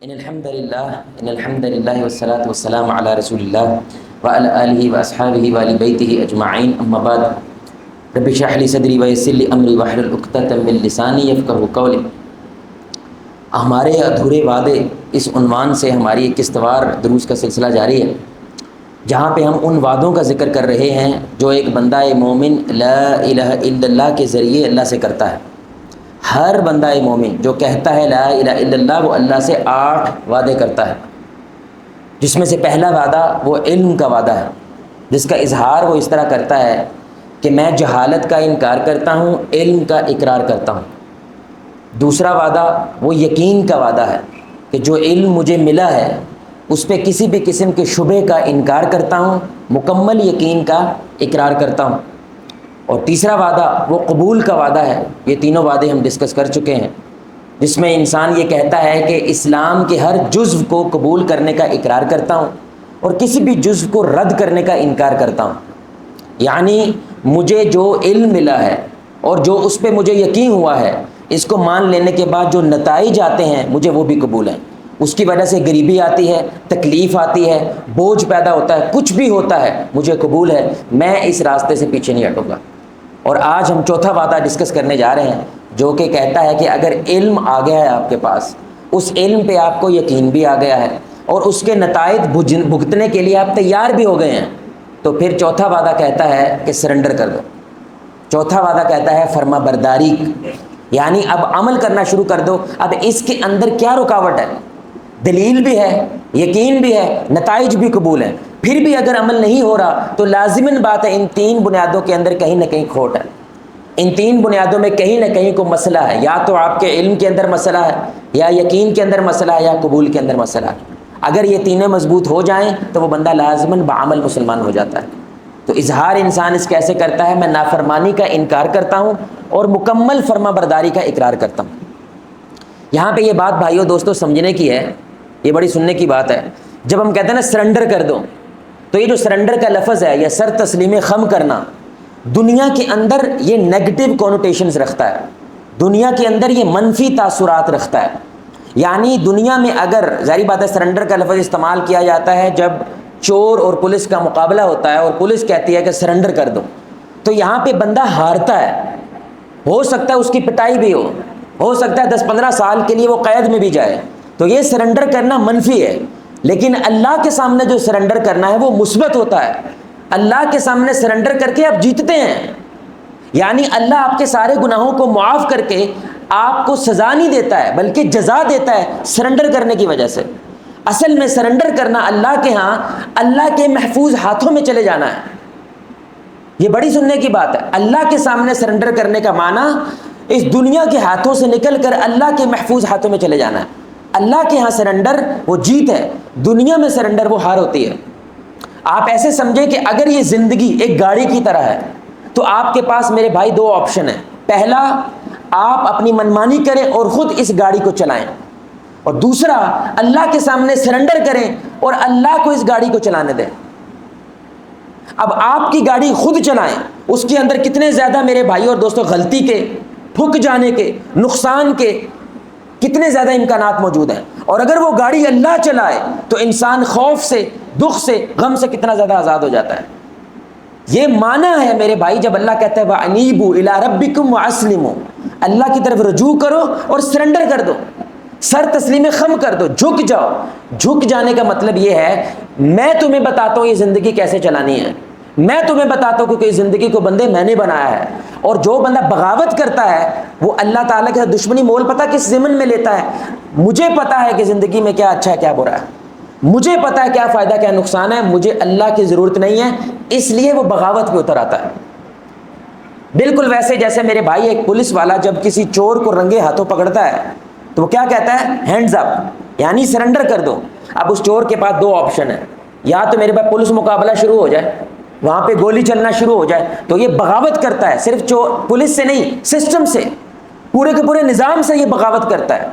ان الحمد للہ والصلاة والسلام علی رسول اللہ وعلی آلہ واصحابہ وآل بیتہ اجمعین، اما بعد۔ رب اشرح لی صدری ویسر لی امری واحلل عقدۃ من لسانی یفقہوا قولی۔ ہمارے ادھورے وعدے، اس عنوان سے ہماری ایک قسطوار دروس کا سلسلہ جاری ہے، جہاں پہ ہم ان وعدوں کا ذکر کر رہے ہیں جو ایک بندہ مومن لا الہ الا اللہ کے ذریعے اللہ سے کرتا ہے۔ ہر بندہ مومن جو کہتا ہے لا الہ الا اللہ، وہ اللہ سے 8 وعدے کرتا ہے، جس میں سے پہلا وعدہ وہ علم کا وعدہ ہے، جس کا اظہار وہ اس طرح کرتا ہے کہ میں جہالت کا انکار کرتا ہوں، علم کا اقرار کرتا ہوں۔ دوسرا وعدہ وہ یقین کا وعدہ ہے کہ جو علم مجھے ملا ہے اس پہ کسی بھی قسم کے شبہ کا انکار کرتا ہوں، مکمل یقین کا اقرار کرتا ہوں۔ اور تیسرا وعدہ وہ قبول کا وعدہ ہے۔ یہ تینوں وعدے ہم ڈسکس کر چکے ہیں، جس میں انسان یہ کہتا ہے کہ اسلام کے ہر جزو کو قبول کرنے کا اقرار کرتا ہوں اور کسی بھی جزو کو رد کرنے کا انکار کرتا ہوں۔ یعنی مجھے جو علم ملا ہے اور جو اس پہ مجھے یقین ہوا ہے، اس کو مان لینے کے بعد جو نتائج آتے ہیں مجھے وہ بھی قبول ہیں۔ اس کی وجہ سے غریبی آتی ہے، تکلیف آتی ہے، بوجھ پیدا ہوتا ہے، کچھ بھی ہوتا ہے، مجھے قبول ہے، میں اس راستے سے پیچھے نہیں ہٹوں گا۔ اور آج ہم چوتھا وعدہ ڈسکس کرنے جا رہے ہیں، جو کہ کہتا ہے کہ اگر علم آ گیا ہے آپ کے پاس، اس علم پہ آپ کو یقین بھی آ گیا ہے اور اس کے نتائج بھگتنے کے لیے آپ تیار بھی ہو گئے ہیں، تو پھر چوتھا وعدہ کہتا ہے کہ سرنڈر کر دو۔ چوتھا وعدہ کہتا ہے فرما برداری، یعنی اب عمل کرنا شروع کر دو۔ اب اس کے اندر کیا رکاوٹ ہے؟ دلیل بھی ہے، یقین بھی ہے، نتائج بھی قبول ہیں، پھر بھی اگر عمل نہیں ہو رہا تو لازماً بات ہے ان 3 بنیادوں کے اندر کہیں نہ کہیں کھوٹ ہے۔ ان 3 بنیادوں میں کہیں نہ کہیں کوئی مسئلہ ہے، یا تو آپ کے علم کے اندر مسئلہ ہے، یا یقین کے اندر مسئلہ ہے، یا قبول کے اندر مسئلہ ہے۔ اگر یہ تینوں مضبوط ہو جائیں تو وہ بندہ لازماً بعمل مسلمان ہو جاتا ہے۔ تو اظہار انسان اس کیسے کرتا ہے؟ میں نافرمانی کا انکار کرتا ہوں اور مکمل فرما برداری کا اقرار کرتا ہوں۔ یہاں پہ یہ بات بھائیو دوستو سمجھنے کی ہے، یہ بڑی سننے کی بات ہے۔ جب ہم کہتے ہیں نا سرنڈر کر دو، تو یہ جو سرنڈر کا لفظ ہے یا سر تسلیم خم کرنا، دنیا کے اندر یہ نیگیٹو کونوٹیشنز رکھتا ہے، دنیا کے اندر یہ منفی تاثرات رکھتا ہے۔ یعنی دنیا میں اگر ظاہری بات ہے سرنڈر کا لفظ استعمال کیا جاتا ہے جب چور اور پولیس کا مقابلہ ہوتا ہے اور پولیس کہتی ہے کہ سرنڈر کر دو، تو یہاں پہ بندہ ہارتا ہے، ہو سکتا ہے اس کی پٹائی بھی ہو سکتا ہے 10-15 سال کے لیے وہ قید میں بھی جائے، تو یہ سرنڈر کرنا منفی ہے۔ لیکن اللہ کے سامنے جو سرنڈر کرنا ہے وہ مثبت ہوتا ہے۔ اللہ کے سامنے سرنڈر کر کے آپ جیتتے ہیں، یعنی اللہ آپ کے سارے گناہوں کو معاف کر کے آپ کو سزا نہیں دیتا ہے بلکہ جزا دیتا ہے سرنڈر کرنے کی وجہ سے۔ اصل میں سرنڈر کرنا اللہ کے ہاں اللہ کے محفوظ ہاتھوں میں چلے جانا ہے۔ یہ بڑی سننے کی بات ہے۔ اللہ کے سامنے سرنڈر کرنے کا معنی اس دنیا کے ہاتھوں سے نکل کر اللہ کے محفوظ ہاتھوں میں چلے جانا ہے۔ اللہ کے ہاں سرنڈر وہ جیت ہے، دنیا میں سرنڈر وہ ہار ہوتی ہے۔ آپ ایسے سمجھیں کہ اگر یہ زندگی ایک گاڑی کی طرح ہے تو آپ کے پاس میرے بھائی 2 آپشن ہیں۔ پہلا، آپ اپنی منمانی کریں اور خود اس گاڑی کو چلائیں، اور دوسرا اللہ کے سامنے سرنڈر کریں اور اللہ کو اس گاڑی کو چلانے دیں۔ اب آپ کی گاڑی خود چلائیں، اس کے اندر کتنے زیادہ میرے بھائی اور دوستوں غلطی کے، ٹھک جانے کے، نقصان کے کتنے زیادہ امکانات موجود ہیں، اور اگر وہ گاڑی اللہ چلائے تو انسان خوف سے، دکھ سے، غم سے کتنا زیادہ آزاد ہو جاتا ہے۔ یہ معنی ہے میرے بھائی جب اللہ کہتا ہے وَأَنِيبُوا إِلَىٰ رَبِّكُمْ وَأَسْلِمُوا، اللہ کی طرف رجوع کرو اور سرنڈر کر دو، سر تسلیم خم کر دو، جھک جاؤ۔ جھک جانے کا مطلب یہ ہے میں تمہیں بتاتا ہوں یہ زندگی کیسے چلانی ہے، میں تمہیں بتاتا ہوں کہ زندگی کو بندے میں نے بنایا ہے۔ اور جو بندہ بغاوت کرتا ہے وہ اللہ تعالیٰ کے دشمنی مول پتہ کس ضمن میں لیتا ہے؟ مجھے پتا ہے کہ زندگی میں کیا اچھا ہے کیا برا ہے، مجھے پتا ہے کیا فائدہ کیا نقصان ہے، مجھے اللہ کی ضرورت نہیں ہے، اس لیے وہ بغاوت پہ اتر آتا ہے۔ بالکل ویسے جیسے میرے بھائی ایک پولیس والا جب کسی چور کو رنگے ہاتھوں پکڑتا ہے تو وہ کیا کہتا ہے؟ ہینڈز اپ، یعنی سرنڈر کر دو۔ اب اس چور کے پاس 2 آپشن ہیں، یا تو میرے پاس پولیس مقابلہ شروع ہو جائے، وہاں پہ گولی چلنا شروع ہو جائے، تو یہ بغاوت کرتا ہے، صرف پولیس سے نہیں، سسٹم سے، پورے کے پورے نظام سے یہ بغاوت کرتا ہے۔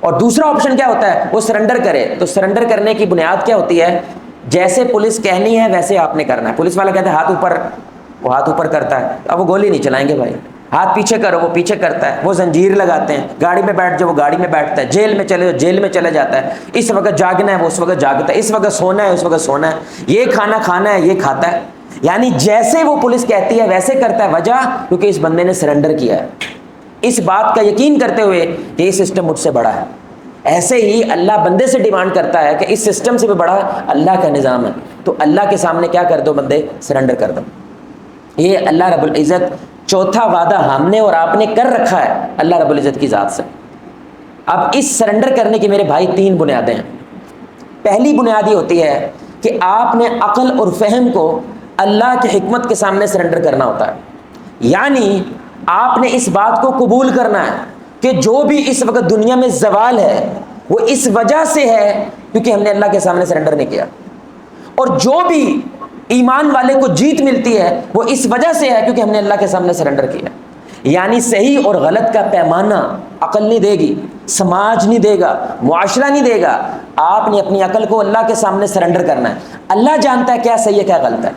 اور دوسرا آپشن کیا ہوتا ہے؟ وہ سرنڈر کرے۔ تو سرنڈر کرنے کی بنیاد کیا ہوتی ہے؟ جیسے پولیس کہنی ہے ویسے آپ نے کرنا ہے۔ پولیس والا کہتا ہے ہاتھ اوپر، وہ ہاتھ اوپر کرتا ہے، اب وہ گولی نہیں چلائیں گے بھائی، ہاتھ پیچھے کرو وہ پیچھے کرتا ہے، وہ زنجیر لگاتے ہیں، گاڑی میں بیٹھ جاؤ وہ گاڑی میں بیٹھتا ہے، جیل میں چلے جاؤ جیل میں چلے جاتا ہے، اس وقت جاگنا ہے وہ اس وقت جاگتا ہے، اس وقت سونا ہے اس وقت سونا ہے، یہ کھانا کھانا ہے یہ کھاتا ہے. یعنی جیسے وہ پولیس کہتی ہے ویسے کرتا ہے. وجہ کیونکہ اس بندے نے سرنڈر کیا ہے، اس بات کا یقین کرتے ہوئے کہ یہ سسٹم مجھ سے بڑا ہے. ایسے ہی اللہ بندے سے ڈیمانڈ کرتا ہے کہ اس سسٹم سے بھی بڑا اللہ کا نظام ہے، تو اللہ کے سامنے کیا کر دو بندے، سرنڈر کر دو. یہ اللہ رب العزت چوتھا وعدہ ہم نے اور آپ نے کر رکھا ہے اللہ رب العزت کی ذات سے. اب اس سرنڈر کرنے کی میرے بھائی 3 بنیادیں ہیں. پہلی بنیاد یہ ہوتی ہے کہ آپ نے عقل اور فہم کو اللہ کی حکمت کے سامنے سرنڈر کرنا ہوتا ہے. یعنی آپ نے اس بات کو قبول کرنا ہے کہ جو بھی اس وقت دنیا میں زوال ہے وہ اس وجہ سے ہے کیونکہ ہم نے اللہ کے سامنے سرنڈر نہیں کیا، اور جو بھی ایمان والے کو جیت ملتی ہے وہ اس وجہ سے ہے کیونکہ ہم نے اللہ کے سامنے سرنڈر کیا. یعنی صحیح اور غلط کا پیمانہ عقل نہیں دے گی، سماج نہیں دے گا، معاشرہ نہیں دے گا. آپ نے اپنی عقل کو اللہ کے سامنے سرنڈر کرنا ہے. اللہ جانتا ہے کیا صحیح ہے کیا غلط ہے.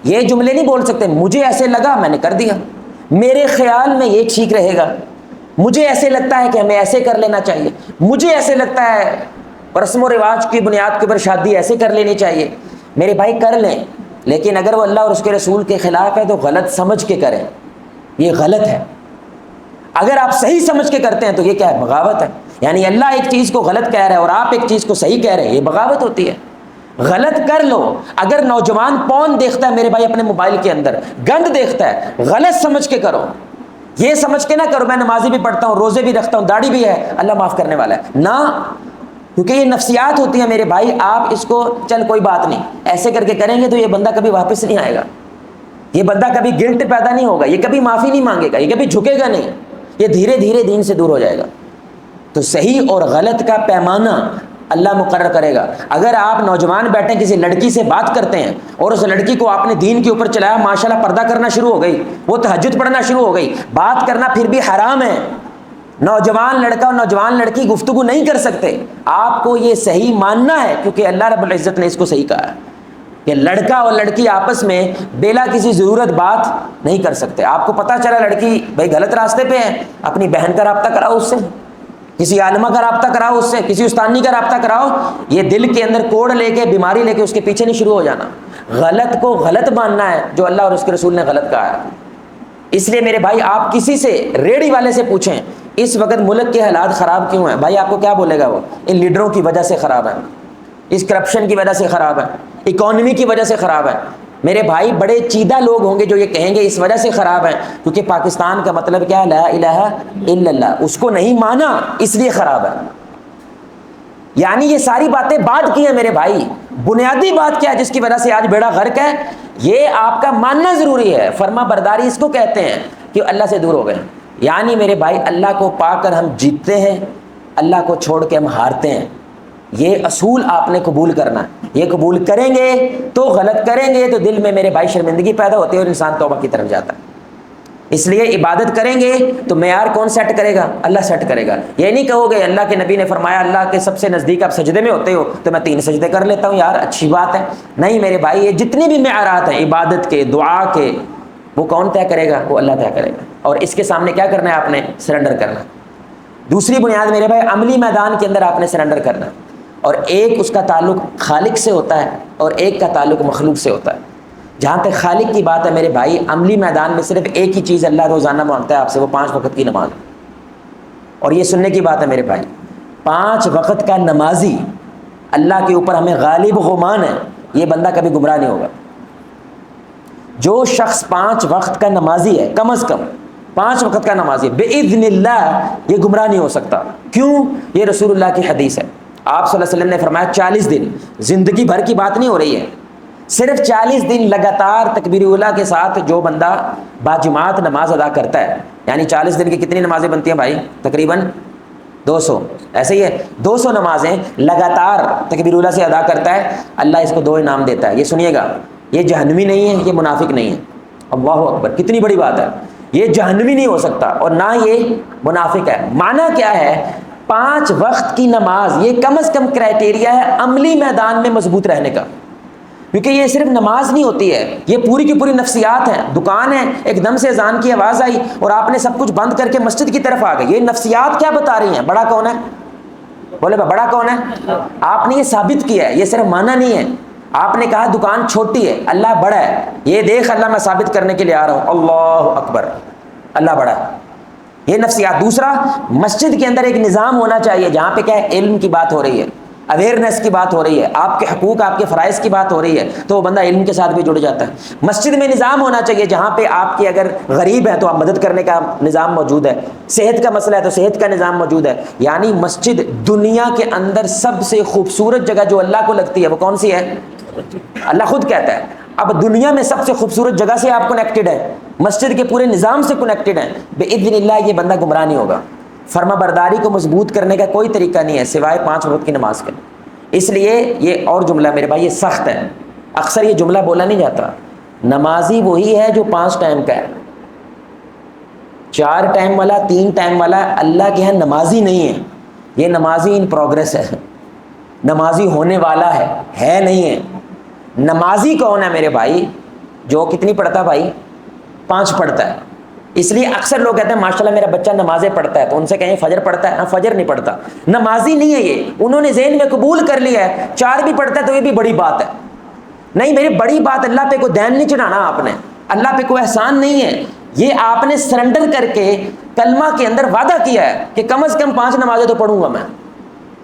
یہ جملے نہیں بول سکتے مجھے ایسے لگا میں نے کر دیا، میرے خیال میں یہ ٹھیک رہے گا، مجھے ایسے لگتا ہے کہ ہمیں ایسے کر لینا چاہیے، مجھے ایسے لگتا ہے رسم و رواج کی بنیاد کے اوپر شادی ایسے کر لینی چاہیے. میرے بھائی کر لیں، لیکن اگر وہ اللہ اور اس کے رسول کے خلاف ہے تو غلط سمجھ کے کریں، یہ غلط ہے. اگر آپ صحیح سمجھ کے کرتے ہیں تو یہ کیا ہے، بغاوت ہے. یعنی اللہ ایک چیز کو غلط کہہ رہا ہے اور آپ ایک چیز کو صحیح کہہ رہے ہیں، یہ بغاوت ہوتی ہے. غلط کر لو. اگر نوجوان پون دیکھتا ہے میرے بھائی اپنے موبائل کے اندر، گند دیکھتا ہے، غلط سمجھ کے کرو. یہ سمجھ کے نہ کرو میں نمازی بھی پڑھتا ہوں، روزے بھی رکھتا ہوں، داڑھی بھی ہے، اللہ معاف کرنے والا ہے، نہ. کیونکہ یہ نفسیات ہوتی ہیں میرے بھائی. آپ اس کو چل کوئی بات نہیں ایسے کر کے کریں گے تو یہ بندہ کبھی واپس نہیں آئے گا، یہ بندہ کبھی گلٹ پیدا نہیں ہوگا، یہ کبھی معافی نہیں مانگے گا، یہ کبھی جھکے گا نہیں، یہ دھیرے دھیرے دین سے دور ہو جائے گا. تو صحیح اور غلط کا پیمانہ اللہ مقرر کرے گا. اگر آپ نوجوان بیٹھے کسی لڑکی سے بات کرتے ہیں اور اس لڑکی کو آپ نے دین کے اوپر چلایا، ماشاءاللہ پردہ کرنا شروع ہو گئی، وہ تہجد پڑھنا شروع ہو گئی، بات کرنا پھر بھی حرام ہے. نوجوان لڑکا اور نوجوان لڑکی گفتگو نہیں کر سکتے. آپ کو یہ صحیح ماننا ہے کیونکہ اللہ رب العزت نے اس کو صحیح کہا ہے کہ لڑکا اور لڑکی آپس میں بلا کسی ضرورت بات نہیں کر سکتے. آپ کو پتہ چلا لڑکی بھائی غلط راستے پہ ہے، اپنی بہن کا رابطہ کراؤ اس سے، کسی عالمہ کا رابطہ کراؤ اس سے، کسی استانی کا رابطہ کراؤ. یہ دل کے اندر کوڑ لے کے بیماری لے کے اس کے پیچھے نہیں شروع ہو جانا. غلط کو غلط ماننا ہے جو اللہ اور اس کے رسول نے غلط کہا ہے. اس لیے میرے بھائی آپ کسی سے ریڑھی والے سے پوچھیں اس وقت ملک کے حالات خراب کیوں ہیں، بھائی آپ کو کیا بولے گا، وہ ان لیڈروں کی وجہ سے خراب ہے، اس کرپشن کی وجہ سے خراب ہے، اکانومی کی وجہ سے خراب ہے. میرے بھائی بڑے چیدہ لوگ ہوں گے جو یہ کہیں گے اس وجہ سے خراب ہے کیونکہ پاکستان کا مطلب کیا ہے، لا الہ الا اللہ، اس کو نہیں مانا اس لیے خراب ہے. یعنی یہ ساری باتیں بات کی ہیں میرے بھائی. بنیادی بات کیا ہے جس کی وجہ سے آج بیڑا غرق ہے، یہ آپ کا ماننا ضروری ہے. فرما برداری اس کو کہتے ہیں کہ اللہ سے دور ہو گئے. یعنی میرے بھائی اللہ کو پا کر ہم جیتتے ہیں، اللہ کو چھوڑ کے ہم ہارتے ہیں. یہ اصول آپ نے قبول کرنا ہے. یہ قبول کریں گے تو غلط کریں گے تو دل میں میرے بھائی شرمندگی پیدا ہوتی ہے اور انسان توبہ کی طرف جاتا ہے. اس لیے عبادت کریں گے تو معیار کون سیٹ کرے گا، اللہ سیٹ کرے گا. یہ نہیں کہو گے اللہ کے نبی نے فرمایا اللہ کے سب سے نزدیک آپ سجدے میں ہوتے ہو تو میں 3 سجدے کر لیتا ہوں، یار اچھی بات ہے. نہیں میرے بھائی، یہ جتنے بھی معیارات ہیں عبادت کے، دعا کے، وہ کون طے کرے گا، وہ اللہ طے کرے گا. اور اس کے سامنے کیا کرنا ہے، آپ نے سرنڈر کرنا. دوسری بنیاد میرے بھائی عملی میدان کے اندر آپ نے سرنڈر کرنا، اور ایک اس کا تعلق خالق سے ہوتا ہے اور ایک کا تعلق مخلوق سے ہوتا ہے. جہاں تک خالق کی بات ہے میرے بھائی، عملی میدان میں صرف ایک ہی چیز اللہ روزانہ مانگتا ہے آپ سے، وہ 5 وقت کی نماز. اور یہ سننے کی بات ہے میرے بھائی، 5 وقت کا نمازی اللہ کے اوپر ہمیں غالب غمان ہے، یہ بندہ کبھی گمراہ نہیں ہوگا. جو شخص 5 وقت کا نمازی ہے، کم از کم 5 وقت کا نمازی ہے، بِإِذْنِ اللہ یہ گمراہ نہیں ہو سکتا. کیوں؟ یہ رسول اللہ کی حدیث ہے. آپ صلی اللہ علیہ وسلم نے فرمایا 40 دن، زندگی بھر کی بات نہیں ہو رہی ہے، صرف 40 دن لگاتار تکبیر اولیٰ کے ساتھ جو بندہ باجماعت نماز ادا کرتا ہے. یعنی 40 دن کی کتنی نمازیں بنتی ہیں بھائی؟ تقریباً 200. ایسے ہی ہے، 200 نمازیں لگاتار تکبیر اولیٰ سے ادا کرتا ہے، اللہ اس کو 2 انعام دیتا ہے. یہ سنیے گا، یہ جہنمی نہیں ہے، یہ منافق نہیں ہے. اللہ اکبر، کتنی بڑی بات ہے. یہ جہنمی نہیں ہو سکتا اور نہ یہ منافق ہے. معنی کیا ہے؟ 5 وقت کی نماز یہ کم از کم کرائٹیریا ہے عملی میدان میں مضبوط رہنے کا. کیونکہ یہ صرف نماز نہیں ہوتی ہے، یہ پوری کی پوری نفسیات ہیں. دکان ہے، ایک دم سے اذان کی آواز آئی اور آپ نے سب کچھ بند کر کے مسجد کی طرف آ گئے. یہ نفسیات کیا بتا رہی ہیں؟ بڑا کون ہے؟ بولے بڑا کون ہے؟ آپ نے یہ ثابت کیا ہے، یہ صرف مانا نہیں ہے. آپ نے کہا دکان چھوٹی ہے، اللہ بڑا ہے. یہ دیکھ اللہ میں ثابت کرنے کے لیے آ رہا ہوں، اللہ اکبر، اللہ بڑا ہے. یہ نفسیات. دوسرا، مسجد کے اندر ایک نظام ہونا چاہیے جہاں پہ کیا ہے، علم کی بات ہو رہی ہے، اویئرنیس کی بات ہو رہی ہے، آپ کے حقوق آپ کے فرائض کی بات ہو رہی ہے، تو وہ بندہ علم کے ساتھ بھی جڑ جاتا ہے. مسجد میں نظام ہونا چاہیے جہاں پہ آپ کے اگر غریب ہیں تو آپ مدد کرنے کا نظام موجود ہے، صحت کا مسئلہ ہے تو صحت کا نظام موجود ہے. یعنی مسجد دنیا کے اندر سب سے خوبصورت جگہ جو اللہ کو لگتی ہے وہ کون سی ہے؟ اللہ خود کہتا ہے. اب دنیا میں سب سے خوبصورت جگہ سے آپ کنیکٹڈ ہے، مسجد کے پورے نظام سے کنیکٹڈ ہیں، باذن اللہ یہ بندہ گمراہ نہیں ہوگا. فرما برداری کو مضبوط کرنے کا کوئی طریقہ نہیں ہے سوائے 5 وقت کی نماز کے. اس لیے یہ اور جملہ میرے بھائی، یہ سخت ہے، اکثر یہ جملہ بولا نہیں جاتا. نمازی وہی ہے جو 5 ٹائم کا ہے. 4 ٹائم والا 3 ٹائم والا اللہ کے ہاں نمازی نہیں ہے. یہ نمازی ان پروگرس ہے، نمازی ہونے والا ہے نہیں ہے. نمازی کون ہے میرے بھائی؟ جو کتنی پڑھتا بھائی؟ 5 پڑھتا ہے. اس لیے اکثر لوگ کہتے ہیں ماشاءاللہ میرا بچہ نمازیں پڑھتا ہے، تو ان سے کہیں فجر پڑھتا ہے؟ ہاں فجر نہیں پڑھتا، نمازی نہیں ہے. یہ انہوں نے ذہن میں قبول کر لیا ہے 4 بھی پڑھتا ہے تو یہ بھی بڑی بات ہے. نہیں، میری بڑی بات، اللہ پہ کوئی دین نہیں چڑھانا آپ نے، اللہ پہ کوئی احسان نہیں ہے. یہ آپ نے سرنڈر کر کے کلمہ کے اندر وعدہ کیا ہے کہ کم از کم 5 نمازیں تو پڑھوں گا میں.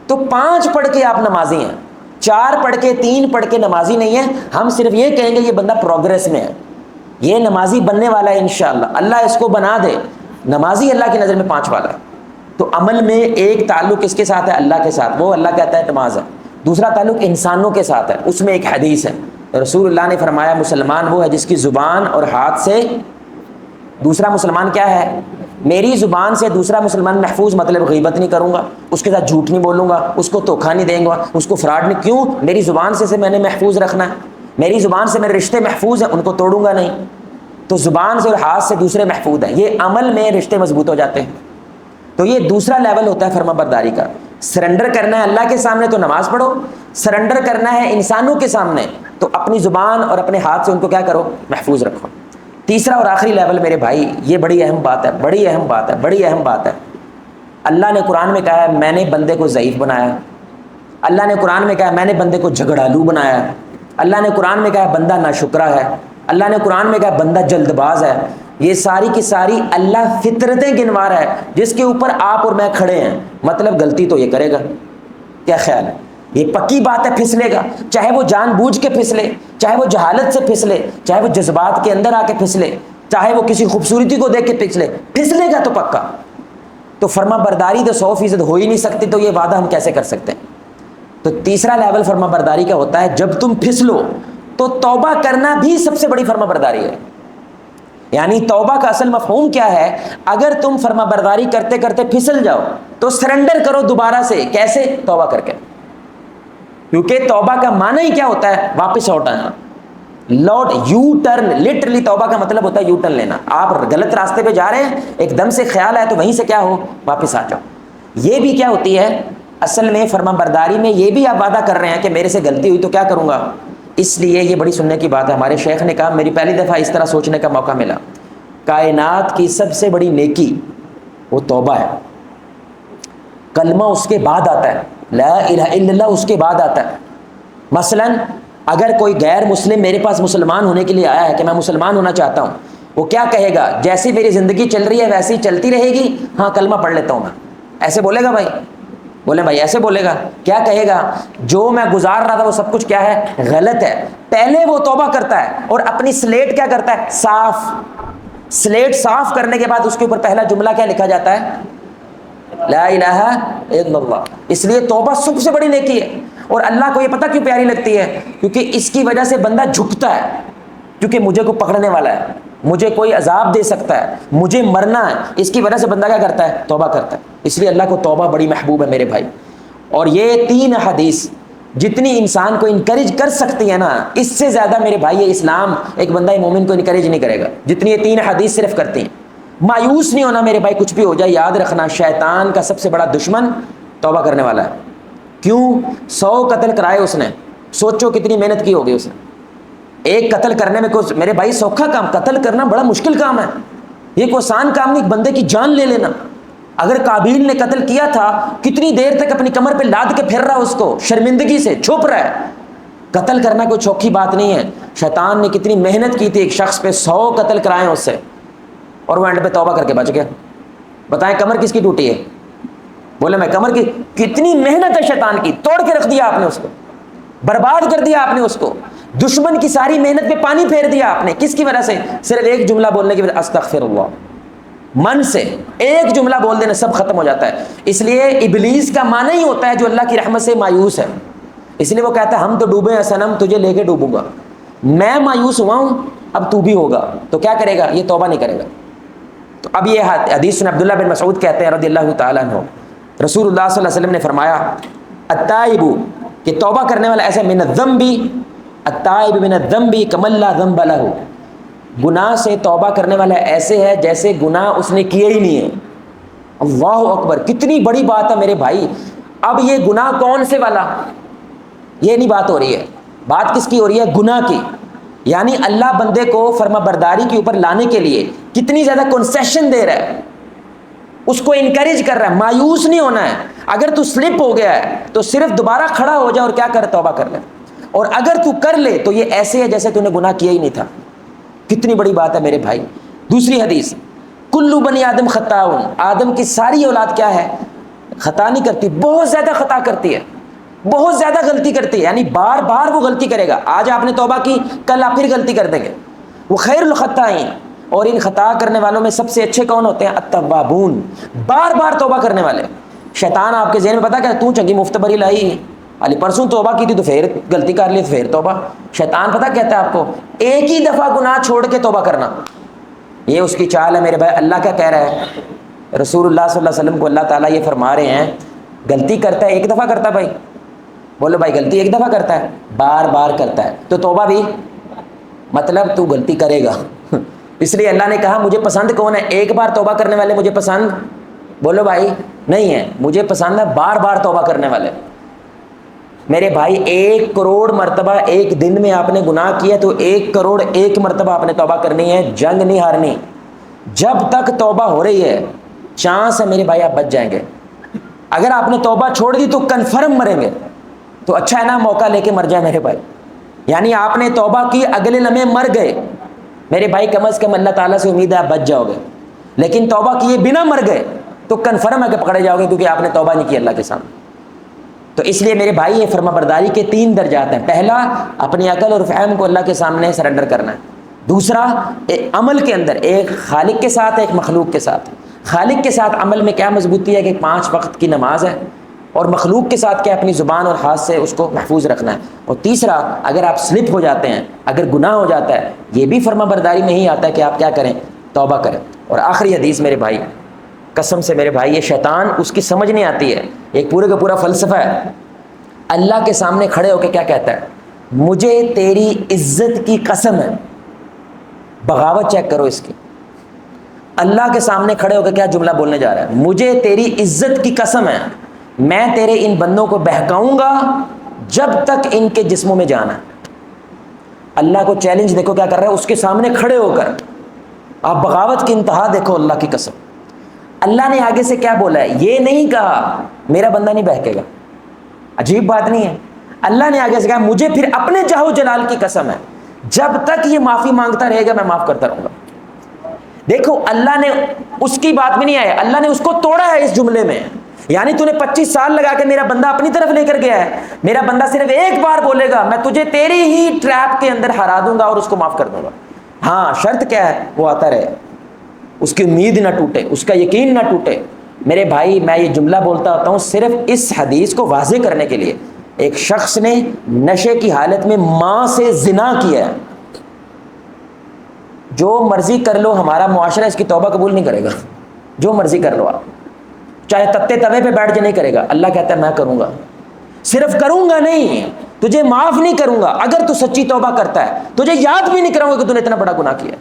تو 5 پڑھ کے آپ نمازی ہیں، 4 پڑھ کے 3 پڑھ کے نمازی نہیں ہے. ہم صرف یہ کہیں گے یہ بندہ پروگرس میں ہے، یہ نمازی بننے والا ہے انشاءاللہ، اللہ اس کو بنا دے. نمازی اللہ کی نظر میں 5 والا ہے. تو عمل میں ایک تعلق کس کے ساتھ ہے؟ اللہ کے ساتھ، وہ اللہ کہتا ہے نماز ہے. دوسرا تعلق انسانوں کے ساتھ ہے، اس میں ایک حدیث ہے، رسول اللہ نے فرمایا مسلمان وہ ہے جس کی زبان اور ہاتھ سے دوسرا مسلمان کیا ہے؟ میری زبان سے دوسرا مسلمان محفوظ، مطلب غیبت نہیں کروں گا، اس کے ساتھ جھوٹ نہیں بولوں گا، اس کو دھوکہ نہیں دیں گا، اس کو فراڈ نہیں. کیوں؟ میری زبان سے میں نے محفوظ رکھنا ہے، میری زبان سے میرے رشتے محفوظ ہیں، ان کو توڑوں گا نہیں. تو زبان سے اور ہاتھ سے دوسرے محفوظ ہیں، یہ عمل میں رشتے مضبوط ہو جاتے ہیں. تو یہ دوسرا لیول ہوتا ہے فرما برداری کا. سرنڈر کرنا ہے اللہ کے سامنے تو نماز پڑھو، سرنڈر کرنا ہے انسانوں کے سامنے تو اپنی زبان اور اپنے ہاتھ سے ان کو کیا کرو؟ محفوظ رکھو. تیسرا اور آخری لیول میرے بھائی، یہ بڑی اہم بات ہے، بڑی اہم بات ہے، بڑی اہم بات ہے. اللہ نے قرآن میں کہا ہے میں نے بندے کو ضعیف بنایا. اللہ نے قرآن میں کہا ہے میں نے بندے کو جھگڑالو بنایا. اللہ نے قرآن میں کہا ہے بندہ ناشکرا ہے. اللہ نے قرآن میں کہا ہے بندہ جلد باز ہے. یہ ساری کی ساری اللہ فطرتیں گنوا رہا ہے جس کے اوپر آپ اور میں کھڑے ہیں. مطلب غلطی تو یہ کرے گا. کیا خیال ہے؟ یہ پکی بات ہے، پھسلے گا، چاہے وہ جان بوجھ کے پھسلے، چاہے وہ جہالت سے پھسلے، چاہے وہ جذبات کے اندر آ کے پھسلے، چاہے وہ کسی خوبصورتی کو دیکھ کے پھسلے گا تو پکا. تو فرما برداری تو 100% ہو ہی نہیں سکتی، تو یہ وعدہ ہم کیسے کر سکتے ہیں؟ تو تیسرا لیول فرما برداری کا ہوتا ہے جب تم پھسلو تو توبہ کرنا بھی سب سے بڑی فرما برداری ہے. یعنی توبہ کا اصل مفہوم کیا ہے؟ اگر تم فرما برداری کرتے کرتے پھسل جاؤ تو سرنڈر کرو دوبارہ سے. کیسے؟ توبہ کر کے. کیونکہ توبہ کا معنی ہی کیا ہوتا ہے؟ واپس لوٹ آنا، لوٹ، یو ٹرن. لٹرلی توبہ کا مطلب ہوتا ہے یو ٹرن لینا. آپ غلط راستے پہ جا رہے ہیں، ایک دم سے خیال آئے تو وہیں سے کیا ہو؟ واپس آ جاؤ. یہ بھی کیا ہوتی ہے اصل میں فرما برداری میں؟ یہ بھی آپ وعدہ کر رہے ہیں کہ میرے سے غلطی ہوئی تو کیا کروں گا. اس لیے یہ بڑی سننے کی بات ہے. ہمارے شیخ نے کہا، میری پہلی دفعہ اس طرح سوچنے کا موقع ملا، کائنات کی سب سے بڑی نیکی وہ توبہ ہے. کلمہ اس کے بعد آتا ہے، لا الہ الا اللہ اس کے بعد آتا ہے. مثلا اگر کوئی غیر مسلم میرے پاس مسلمان ہونے کے لیے آیا ہے کہ میں مسلمان ہونا چاہتا ہوں، وہ کیا کہے گا؟ جیسی میری زندگی چل رہی ہے ویسی ہی چلتی رہے گی، ہاں کلمہ پڑھ لیتا ہوں میں. ایسے بولے گا بھائی؟ بولے بھائی ایسے بولے گا. کیا کہے گا؟ جو میں گزار رہا تھا وہ سب کچھ کیا ہے؟ غلط ہے. پہلے وہ توبہ کرتا ہے اور اپنی سلیٹ کیا کرتا ہے؟ صاف. سلیٹ صاف کرنے کے بعد اس کے اوپر پہلا جملہ کیا لکھا جاتا ہے؟ لا الہ الا اللہ. اس لیے توبہ سب سے بڑی نیکی ہے. اور اللہ کو یہ پتہ کیوں پیاری لگتی ہے؟ کیونکہ اس کی وجہ سے بندہ جھکتا ہے، کیونکہ مجھے کو پکڑنے والا ہے، مجھے کوئی عذاب دے سکتا ہے، مجھے مرنا ہے. اس کی وجہ سے بندہ کیا کرتا ہے؟ توبہ کرتا ہے. اس لیے اللہ کو توبہ بڑی محبوب ہے میرے بھائی. اور یہ 3 حدیث جتنی انسان کو انکریج کر سکتی ہے نا، اس سے زیادہ میرے بھائی یہ اسلام ایک بندہ مومن کو انکریج نہیں کرے گا جتنی یہ 3 حدیث صرف کرتی ہیں. مایوس نہیں ہونا میرے بھائی، کچھ بھی ہو جائے یاد رکھنا شیطان کا سب سے بڑا دشمن توبہ کرنے والا ہے. کیوں؟ 100 قتل کرائے اس نے، سوچو کتنی محنت کی ہوگی اس نے. ایک قتل کرنے میں کوئی میرے بھائی سوکھا کام، قتل کرنا بڑا مشکل کام ہے، یہ کوئی آسان کام نہیں، بندے کی جان لے لینا۔ اگر قابیل نے قتل کیا تھا، کتنی دیر تک اپنی کمر پہ لاد کے پھر رہا اس کو، شرمندگی سے چھپ رہا ہے۔ قتل کرنا کوئی چوکھی بات نہیں ہے۔ شیطان نے کتنی محنت کی تھی ایک شخص پہ، 100 قتل کرائے اس سے، اور وہ اینڈ پہ توبہ کر کے بچ گیا۔ بتائیں کمر کس کی ٹوٹی ہے؟ بولے میں کمر کی، کتنی محنت ہے شیطان کی، توڑ کے رکھ دیا آپ نے اس کو، برباد کر دیا آپ نے اس کو، دشمن کی ساری محنت پہ پانی پھیر دیا آپ نے۔ کس کی وجہ سے؟ صرف ایک جملہ بولنے کی وجہ، استغفر اللہ، من سے ایک جملہ بول دینا سب ختم ہو جاتا ہے۔ اس لیے ابلیس کا معنی ہی ہوتا ہے جو اللہ کی رحمت سے مایوس ہے، اس لیے وہ کہتا ہے ہم تو ڈوبے ہیں صنم، تجھے لے کے ڈوبوں گا، میں مایوس ہوا ہوں، اب تو بھی ہوگا، تو کیا کرے گا؟ یہ توبہ نہیں کرے گا۔ تو اب یہ حدیث سن عبداللہ بن مسعود کہتے ہیں رضی اللہ تعالیٰ عنہ، رسول اللہ صلی اللہ علیہ وسلم نے فرمایا التائب، کہ توبہ کرنے والا ایسا، من الذنب، التائب من الذنب کمن لا ذنب لہ، گناہ سے توبہ کرنے والا ایسے ہے جیسے گناہ اس نے کیے ہی نہیں ہے۔ اللہ اکبر، کتنی بڑی بات ہے میرے بھائی۔ اب یہ گناہ کون سے والا، یہ نہیں بات ہو رہی ہے، بات کس کی ہو رہی ہے؟ گناہ کی۔ یعنی اللہ بندے کو فرما برداری کے اوپر لانے کے لیے کتنی زیادہ کنسیشن دے رہا ہے، اس کو انکریج کر رہا ہے، مایوس نہیں ہونا ہے۔ اگر تو سلپ ہو گیا ہے تو صرف دوبارہ کھڑا ہو جا اور کیا کر، توبہ کر لے، اور اگر تو کر لے تو یہ ایسے ہے جیسے تو نے گناہ کیا ہی نہیں تھا۔ کتنی بڑی بات ہے میرے بھائی۔ دوسری حدیث، کلو بنی آدم خطاؤن، آدم کی ساری اولاد کیا ہے؟ خطا نہیں کرتی، بہت زیادہ خطا کرتی ہے، بہت زیادہ غلطی کرتی ہے، یعنی بار بار وہ غلطی کرے گا۔ آج آپ نے توبہ کی، کل آپ پھر غلطی کر دیں گے۔ وہ خیر الخطائین، اور ان خطا کرنے والوں میں سب سے اچھے کون ہوتے ہیں؟ التوابون، بار بار توبہ کرنے والے۔ شیطان آپ کے ذہن میں پتا کہ تو چنگی مفت بری لائی، علی پرسوں توبہ کی تھی تو پھر غلطی کر لی تو پھر توبہ۔ شیطان پتا کہتا ہے آپ کو ایک ہی دفعہ گناہ چھوڑ کے توبہ کرنا، یہ اس کی چال ہے میرے بھائی۔ اللہ کیا کہہ رہا ہے؟ رسول اللہ صلی اللہ علیہ وسلم کو اللہ تعالیٰ یہ فرما رہے ہیں، غلطی کرتا ہے ایک دفعہ کرتا ہے بھائی، بولو بھائی غلطی ایک دفعہ کرتا ہے، بار بار کرتا ہے، تو توبہ بھی مطلب تو غلطی کرے گا۔ اس لیے اللہ نے کہا مجھے پسند کون ہے؟ ایک بار توبہ کرنے والے مجھے پسند، بولو بھائی نہیں ہے، مجھے پسند ہے بار بار توبہ کرنے والے۔ میرے بھائی 1 کروڑ مرتبہ ایک دن میں آپ نے گناہ کیا تو 1 کروڑ 1 مرتبہ آپ نے توبہ کرنی ہے، جنگ نہیں ہارنی۔ جب تک توبہ ہو رہی ہے چانس ہے میرے بھائی آپ بچ جائیں گے۔ اگر آپ نے توبہ چھوڑ دی تو کنفرم مریں گے، تو اچھا ہے نا موقع لے کے مر جائے میرے بھائی۔ یعنی آپ نے توبہ کی، اگلے لمحے مر گئے، میرے بھائی کم از کم اللہ تعالیٰ سے امید ہے آپ بچ جاؤ گے۔ لیکن توبہ کیے بنا مر گئے تو کنفرم ہے کہ پکڑے جاؤ گے، کیونکہ آپ نے توبہ نہیں کی اللہ کے سامنے۔ تو اس لیے میرے بھائی یہ فرما برداری کے 3 درجات ہیں۔ پہلا، اپنی عقل اور فہم کو اللہ کے سامنے سرنڈر کرنا ہے۔ دوسرا، عمل کے اندر ایک خالق کے ساتھ ایک مخلوق کے ساتھ۔ خالق کے ساتھ عمل میں کیا مضبوطی ہے کہ 5 وقت کی نماز ہے، اور مخلوق کے ساتھ کیا اپنی زبان اور ہاتھ سے اس کو محفوظ رکھنا ہے۔ اور تیسرا، اگر آپ سلپ ہو جاتے ہیں، اگر گناہ ہو جاتا ہے، یہ بھی فرما برداری میں ہی آتا ہے کہ آپ کیا کریں؟ توبہ کریں۔ اور آخری حدیث میرے بھائی، قسم سے میرے بھائی، یہ شیطان اس کی سمجھ نہیں آتی ہے، ایک پورے کا پورا فلسفہ ہے۔ اللہ کے سامنے کھڑے ہو کے کیا کہتا ہے؟ مجھے تیری عزت کی قسم ہے، بغاوت چیک کرو اس کی۔ اللہ کے سامنے کھڑے ہو کے کیا جملہ بولنے جا رہا ہے؟ مجھے تیری عزت کی قسم ہے، میں تیرے ان بندوں کو بہکاؤں گا جب تک ان کے جسموں میں جان ہے۔ اللہ کو چیلنج دیکھو کیا کر رہا ہے، اس کے سامنے کھڑے ہو کر آپ بغاوت کی انتہا دیکھو اللہ کی قسم۔ اللہ نے آگے سے کیا بولا ہے؟ یہ نہیں کہا میرا بندہ نہیں بہکے گا، عجیب بات نہیں ہے؟ اللہ نے آگے سے کہا مجھے پھر اپنے جاہو جلال کی قسم ہے، جب تک یہ معافی مانگتا رہے گا میں معاف کرتا رہوں گا۔ دیکھو اللہ نے اس کی بات میں نہیں آیا، اللہ نے اس کو توڑا ہے اس جملے میں۔ یعنی تو نے 25 سال لگا کے میرا بندہ اپنی طرف لے کر گیا ہے، میرا بندہ صرف ایک بار بولے گا میں تجھے تیری ہی ٹریپ کے اندر ہرا دوں گا اور اس کو معاف کر دوں گا۔ ہاں شرط کیا ہے؟ وہ آتا رہے، اس کی امید نہ ٹوٹے، اس کا یقین نہ ٹوٹے۔ میرے بھائی میں یہ جملہ بولتا ہوتا ہوں صرف اس حدیث کو واضح کرنے کے لیے۔ ایک شخص نے نشے کی حالت میں ماں سے زنا کیا ہے، جو مرضی کر لو، ہمارا معاشرہ اس کی توبہ قبول نہیں کرے گا، جو مرضی کر لو آپ، چاہے تتے توے پہ بیٹھ جائے نہیں کرے گا۔ اللہ کہتا ہے میں کروں گا، صرف کروں گا نہیں، تجھے معاف نہیں کروں گا اگر تو سچی توبہ کرتا ہے، تجھے یاد بھی نہیں کراؤں گا کہ تو نے اتنا بڑا گناہ کیا۔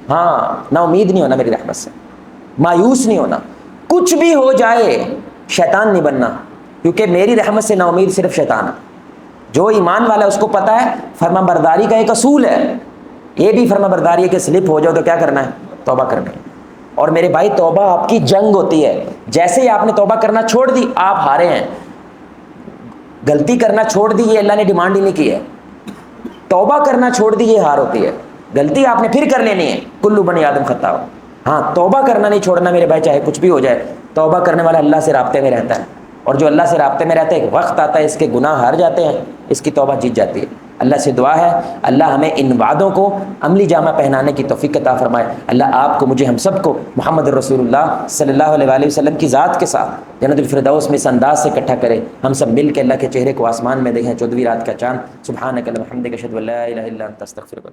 ہاں نا امید نہیں ہونا میری رحمت سے، مایوس نہیں ہونا، کچھ بھی ہو جائے شیطان نہیں بننا، کیونکہ میری رحمت سے نا امید صرف شیطان ہے۔ جو ایمان والا ہے اس کو پتہ ہے فرما برداری کا ایک اصول ہے، یہ بھی فرما برداری ہے کہ سلپ ہو جاؤ تو کیا کرنا ہے؟ توبہ کرنا ہے۔ اور میرے بھائی توبہ آپ کی جنگ ہوتی ہے، جیسے ہی آپ نے توبہ کرنا چھوڑ دی آپ ہارے ہیں، غلطی کرنا چھوڑ دی یہ اللہ نے ڈیمانڈ ہی نہیں کی ہے، توبہ کرنا چھوڑ دی یہ ہار ہوتی ہے، غلطی آپ نے پھر کر لینی ہے، کلو بنی آدم خطا ہو۔ ہاں توبہ کرنا نہیں چھوڑنا میرے بھائی، چاہے کچھ بھی ہو جائے، توبہ کرنے والا اللہ سے رابطے میں رہتا ہے، اور جو اللہ سے رابطے میں رہتا ہے ایک وقت آتا ہے اس کے گناہ ہار جاتے ہیں، اس کی توبہ جیت جاتی ہے۔ اللہ سے دعا ہے اللہ ہمیں ان وعدوں کو عملی جامہ پہنانے کی توفیق عطا فرمائے۔ اللہ آپ کو، مجھے، ہم سب کو محمد رسول اللہ صلی اللہ علیہ وآلہ وسلم کی ذات کے ساتھ جنت الفردوس میں اس انداز سے اکٹھا کرے، ہم سب مل کے اللہ کے چہرے کو آسمان میں دیکھیں 14ویں رات کا چاند۔ سبحانک اللہم وبحمدک اشہد ان لا الہ الا انت استغفرک۔